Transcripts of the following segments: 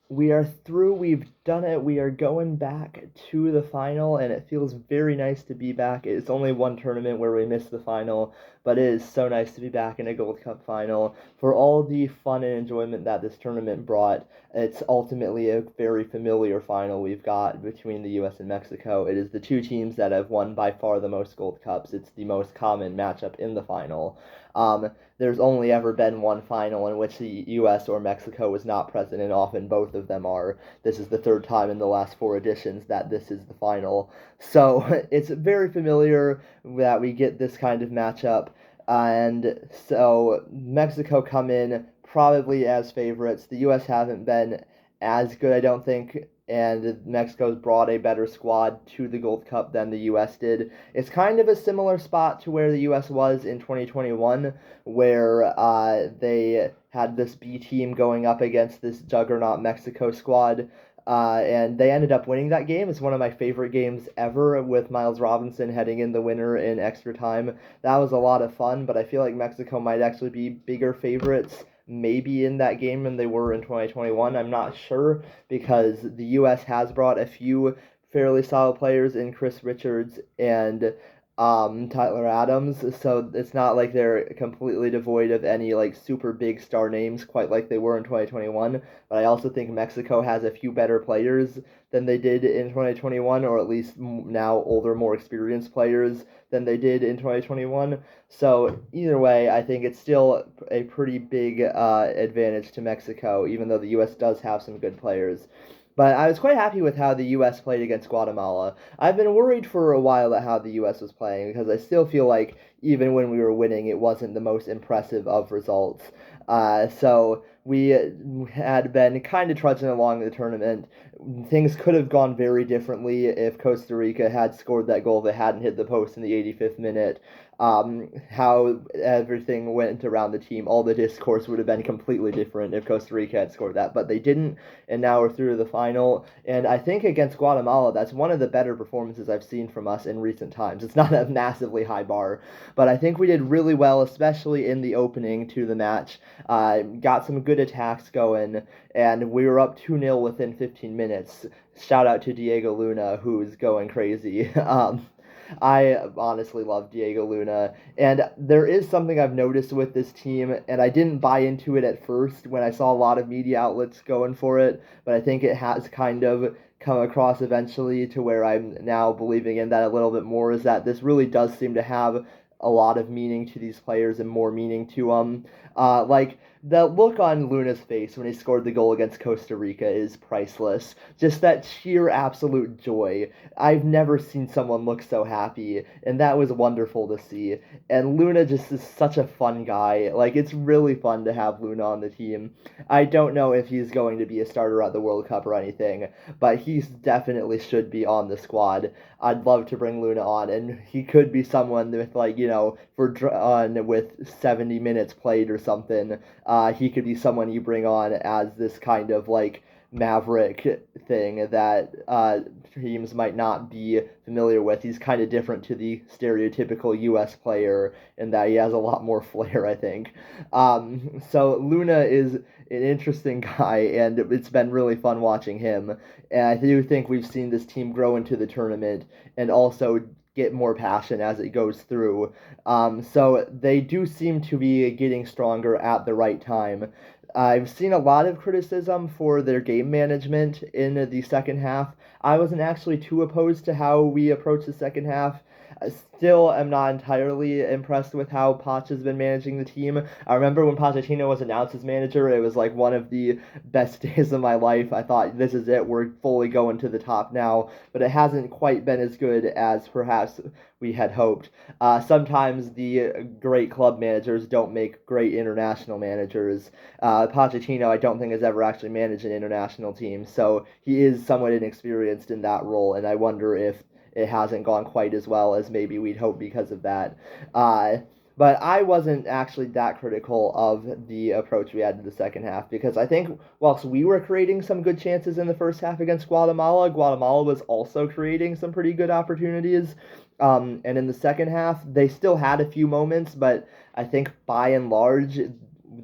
We are through. We've done it. We are going back to the final, and it feels very nice to be back. It's only one tournament where we missed the final, but it is so nice to be back in a Gold Cup final. For all the fun and enjoyment that this tournament brought, it's ultimately a very familiar final we've got between the U.S. and Mexico. It is the two teams that have won by far the most Gold Cups. It's the most common matchup in the final. There's only ever been one final in which the U.S. or Mexico was not present, and often both of them are. This is the third time in the last four editions that this is the final. So it's very familiar that we get this kind of matchup. And so Mexico come in probably as favorites. The U.S. haven't been as good, I don't think, and Mexico's brought a better squad to the Gold Cup than the U.S. did. It's kind of a similar spot to where the U.S. was in 2021, where they had this B team going up against this juggernaut Mexico squad. And they ended up winning that game. It's one of my favorite games ever, with Miles Robinson heading in the winner in extra time. That was a lot of fun, but I feel like Mexico might actually be bigger favorites maybe in that game than they were in 2021. I'm not sure, because the U.S. has brought a few fairly solid players in Chris Richards and Tyler Adams, so it's not like they're completely devoid of any like super big star names quite like they were in 2021. But I also think Mexico has a few better players than they did in 2021, or at least now older, more experienced players than they did in 2021. So either way, I think it's still a pretty big advantage to Mexico, even though the U.S. does have some good players. But I was quite happy with how the U.S. played against Guatemala. I've been worried for a while at how the U.S. was playing, because I still feel like even when we were winning, it wasn't the most impressive of results. So we had been kind of trudging along the tournament. Things could have gone very differently if Costa Rica had scored that goal that hadn't hit the post in the 85th minute. How everything went around the team, all the discourse would have been completely different if Costa Rica had scored that, but they didn't, and now we're through to the final. And I think against Guatemala, that's one of the better performances I've seen from us in recent times. It's not a massively high bar, but I think we did really well, especially in the opening to the match. Got some good attacks going, and we were up 2-0 within 15 minutes. Shout out to Diego Luna, who's going crazy. I honestly love Diego Luna. And there is something I've noticed with this team, and I didn't buy into it at first when I saw a lot of media outlets going for it, but I think it has kind of come across eventually to where I'm now believing in that a little bit more, is that this really does seem to have a lot of meaning to these players and more meaning to them. Like the look on Luna's face when he scored the goal against Costa Rica is priceless. Just that sheer absolute joy. I've never seen someone look so happy, and that was wonderful to see. And Luna just is such a fun guy. Like, it's really fun to have Luna on the team. I don't know if he's going to be a starter at the World Cup or anything, but he definitely should be on the squad. I'd love to bring Luna on, and he could be someone with, like, for on with 70 minutes played or something. He could be someone you bring on as this kind of like maverick thing that teams might not be familiar with. He's kind of different to the stereotypical U.S. player in that he has a lot more flair, I think. So Luna is an interesting guy, and it's been really fun watching him. And I do think we've seen this team grow into the tournament and also get more passion as it goes through. So they do seem to be getting stronger at the right time. I've seen a lot of criticism for their game management in the second half. I wasn't actually too opposed to how we approached the second half. I still am not entirely impressed with how Poch has been managing the team. I remember when Pochettino was announced as manager, it was like one of the best days of my life. I thought, this is it, we're fully going to the top now, but it hasn't quite been as good as perhaps we had hoped. Sometimes the great club managers don't make great international managers. Pochettino, I don't think, has ever actually managed an international team, so he is somewhat inexperienced in that role, and I wonder if it hasn't gone quite as well as maybe we'd hope because of that. Uh, but I wasn't actually that critical of the approach we had to the second half, because I think whilst we were creating some good chances in the first half against Guatemala, Guatemala was also creating some pretty good opportunities. And in the second half, they still had a few moments, but I think by and large,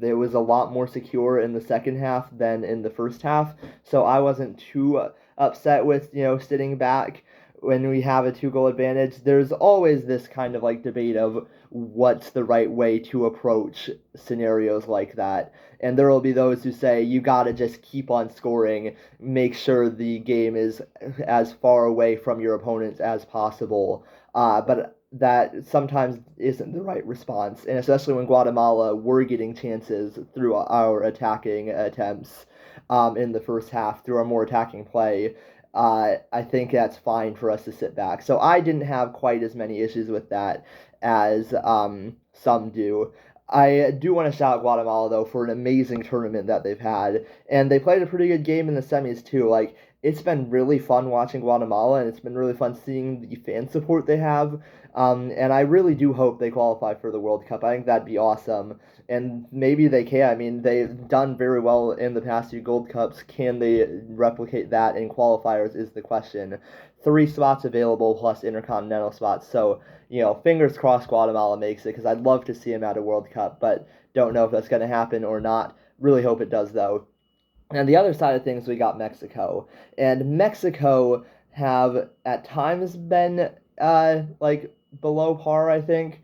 it was a lot more secure in the second half than in the first half. So I wasn't too upset with, sitting back when we have a 2 goal advantage. There's always this kind of like debate of what's the right way to approach scenarios like that. And there will be those who say you got to just keep on scoring, make sure the game is as far away from your opponents as possible. But that sometimes isn't the right response, and especially when Guatemala were getting chances through our attacking attempts in the first half, through our more attacking play. I think that's fine for us to sit back. So I didn't have quite as many issues with that as some do. I do want to shout out Guatemala though for an amazing tournament that they've had, and they played a pretty good game in the semis too. Like it's been really fun watching Guatemala, and it's been really fun seeing the fan support they have. And I really do hope they qualify for the World Cup. I think that'd be awesome, and maybe they can. I mean, they've done very well in the past 2 Gold Cups. Can they replicate that in qualifiers? Is the question. 3 spots available plus intercontinental spots. So fingers crossed Guatemala makes it because I'd love to see them at a World Cup, but don't know if that's going to happen or not. Really hope it does though. And the other side of things, we got Mexico. And Mexico have at times been like below par, I think.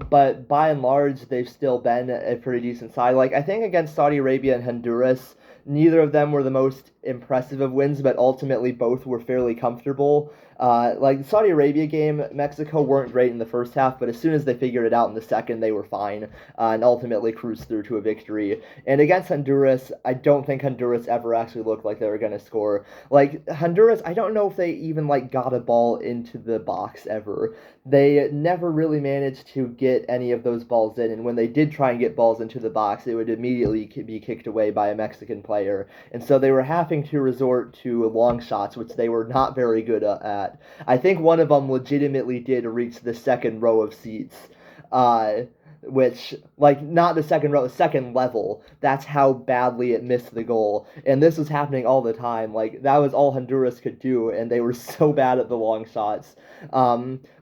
But by and large, they've still been a pretty decent side. Like I think against Saudi Arabia and Honduras, neither of them were the most impressive of wins, but ultimately both were fairly comfortable. Like the Saudi Arabia game, Mexico weren't great in the first half, but as soon as they figured it out in the second, they were fine and ultimately cruised through to a victory. And against Honduras, I don't think Honduras ever actually looked like they were going to score. Like Honduras, I don't know if they even like got a ball into the box ever. They never really managed to get any of those balls in, and when they did try and get balls into the box, it would immediately be kicked away by a Mexican player. And so they were having to resort to long shots, which they were not very good at. I think one of them legitimately did reach the second row of seats, which, like, not the second row, the second level. That's how badly it missed the goal. And this was happening all the time. Like, that was all Honduras could do, and they were so bad at the long shots.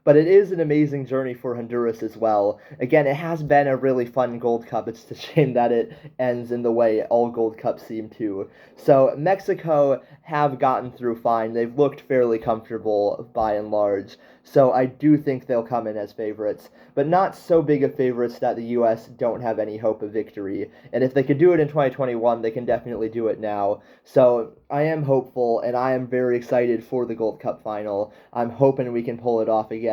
But it is an amazing journey for Honduras as well. Again, it has been a really fun Gold Cup. It's a shame that it ends in the way all Gold Cups seem to. So Mexico have gotten through fine. They've looked fairly comfortable by and large. So I do think they'll come in as favorites, but not so big of favorites that the U.S. don't have any hope of victory. And if they could do it in 2021, they can definitely do it now. So I am hopeful, and I am very excited for the Gold Cup final. I'm hoping we can pull it off again.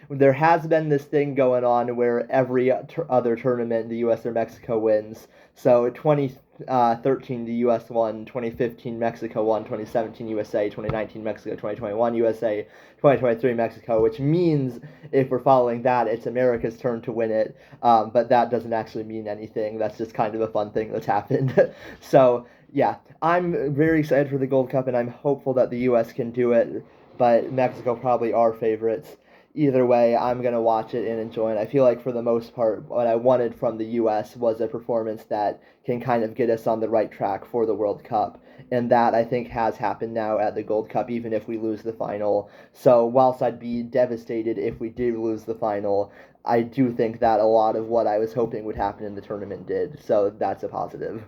There has been this thing going on where every other tournament, the U.S. or Mexico wins. So 2013, the U.S. won, 2015, Mexico won, 2017, USA, 2019, Mexico, 2021, USA, 2023, Mexico, which means if we're following that, it's America's turn to win it. But that doesn't actually mean anything. That's just kind of a fun thing that's happened. So, yeah, I'm very excited for the Gold Cup, and I'm hopeful that the U.S. can do it, but Mexico probably are favorites. Either way, I'm going to watch it and enjoy it. I feel like for the most part, what I wanted from the U.S. was a performance that can kind of get us on the right track for the World Cup. And that, I think, has happened now at the Gold Cup, even if we lose the final. So whilst I'd be devastated if we did lose the final, I do think that a lot of what I was hoping would happen in the tournament did. So that's a positive.